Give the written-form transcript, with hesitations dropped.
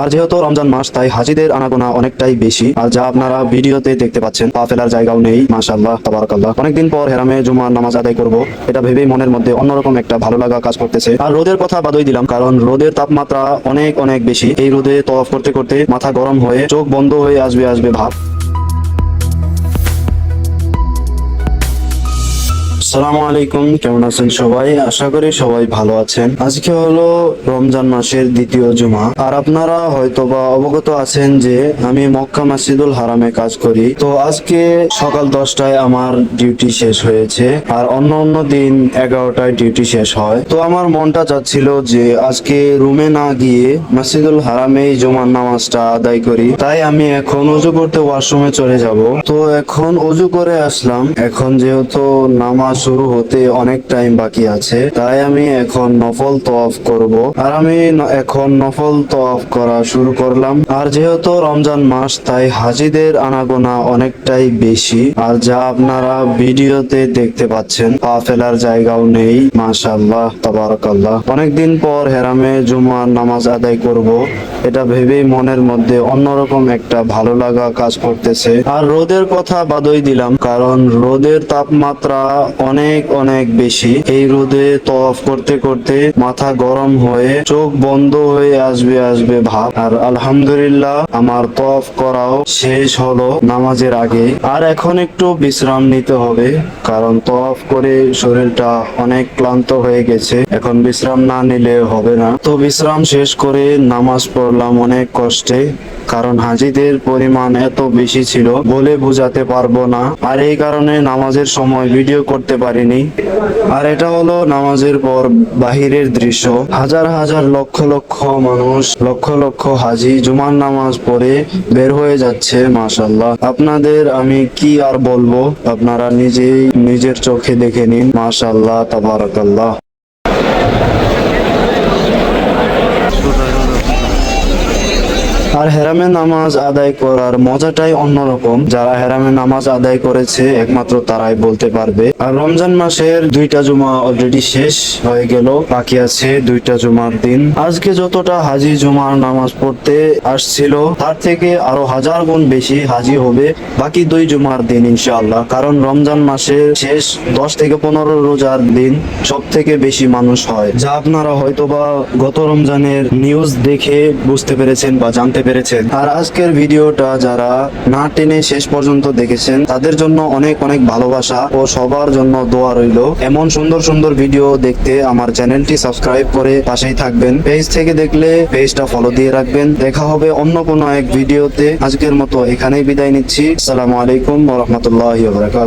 আর যেহেতু রমজান মাস তাই হাজিদের আনাগোনা অনেকটাই বেশি। আর যা আপনারা ভিডিওতে দেখতে পাচ্ছেন, পা ফেলার জায়গাও নেই। মাশাআল্লাহ, তাবারাকাল্লাহ। অনেকদিন পর হেরামে জুমার নামাজ আদায় করব, এটা ভেবেই মনের মধ্যে অন্যরকম একটা ভালো লাগা কাজ করতেছে। আর রোদের কথা বাদই দিলাম, কারণ রোদের তাপমাত্রা অনেক অনেক বেশি। এই রোদে তওয়াফ করতে করতে মাথা গরম হয়ে চোখ বন্ধ হয়ে আসবে আসবে ভাব। আসসালামু আলাইকুম, কেমন আছেন সবাই? আশা করি সবাই ভালো আছেন। আজকে হলো রমজান মাসের দ্বিতীয় জুমা। আর আপনারা হয়তোবা অবগত আছেন যে আমি মক্কা মসজিদুল হারামে কাজ করি। তো আজকে সকাল 10টায় আমার ডিউটি শেষ হয়েছে, আর অন্য অন্য দিন 11টায় ডিউটি শেষ হয়। তো আমার মনটা চাচ্ছিল যে আজকে রুমে না গিয়ে মসজিদুল হারামেই জুমার নামাজটা আদায় করি। তাই আমি এখন ওযু করতে ওয়াশরুমে চলে যাব। তো এখন ওযু করে আসলাম। এখন যেহেতু নামাজ শুরু হতে অনেক টাইম বাকি আছে, তাই আমি এখন নফল তওয়াফ করব। আর আমি এখন নফল তওয়াফ করা শুরু করলাম। আর যেহেতু রমজান মাস তাই হাজিদের আনাগোনা অনেকটাই বেশি। আর যা আপনারা ভিডিওতে দেখতে পাচ্ছেন, পা ফেলার জায়গাও নেই। মাশাআল্লাহ, তাবারাকাল্লাহ। অনেকদিন পর হেরামে জুমার নামাজ আদায় করব, এটা ভেবেই মনের মধ্যে অন্যরকম একটা ভালো লাগা কাজ করতেছে। আর রোদের কথা বাদই দিলাম, কারণ রোদের তাপমাত্রা অনেক অনেক বেশি। এই রোদে তওয়াফ করতে করতে মাথা গরম হয়ে চোখ বন্ধ হয়ে আসবে আসবে ভাব। আর আলহামদুলিল্লাহ আমার তওয়াফ করাও শেষ হলো নামাজের আগে। আর এখন একটু বিশ্রাম নিতে হবে, কারণ তওয়াফ করে শরীরটা অনেক ক্লান্ত হয়ে গেছে। এখন বিশ্রাম না নিলে হবে না। তো বিশ্রাম শেষ করে নামাজ পড়লাম অনেক কষ্টে, কারণ হাজিদের পরিমাণ এত বেশি ছিল বলে বোঝাতে পারবো না। আর এই কারণে নামাজের সময় ভিডিও করতে পারিনি। আর এটা হলো নামাজের পর বাহিরের দৃশ্য। হাজার হাজার লক্ষ লক্ষ মানুষ, লক্ষ লক্ষ হাজি জুমার নামাজ পড়ে বের হয়ে যাচ্ছে। মাশাআল্লাহ, আপনাদের আমি কি আর বলবো, আপনারা নিজেই নিজের চোখে দেখে নিন। মাশাআল্লাহ, তাবারাকাল্লাহ। আর হেরামে নামাজ আদায় করার মজাটাই অন্যরকম। যারা হেরামে নামাজ আদায় করেছে একমাত্র তারাই বলতে পারবে। আর রমজান মাসের 2টা জুমা অলরেডি শেষ হয়ে গেল, বাকি আছে 2টা জুমার দিন। আজকে যতটা হাজি জুমার নামাজ পড়তে আসছিল, তার থেকে আরো হাজার গুণ বেশি হাজি হবে বাকি 2 জুমার দিন ইনশাআল্লাহ। কারণ রমজান মাসের শেষ 10 থেকে 15 রোজার দিন সব থেকে বেশি মানুষ হয়, যা আপনারা হয়তোবা গত রমজানের নিউজ দেখে বুঝতে পেরেছেন বা জানতে পেরেছেন। আর আজকের ভিডিওটা যারা না টেনে শেষ পর্যন্ত দেখেছেন, তাদের জন্য অনেক অনেক ভালোবাসা ও সবার জন্য দোয়া রইল। এমন সুন্দর সুন্দর ভিডিও দেখতে আমার চ্যানেলটি সাবস্ক্রাইব করে পাশেই থাকবেন। পেজ থেকে দেখলে পেজটা ফলো দিয়ে রাখবেন। দেখা হবে অন্য কোনো এক ভিডিওতে। আজকের মতো এখানেই বিদায় নিচ্ছি। আসসালামু আলাইকুম ওয়া রাহমাতুল্লাহি ওয়া বারাকাতুহু।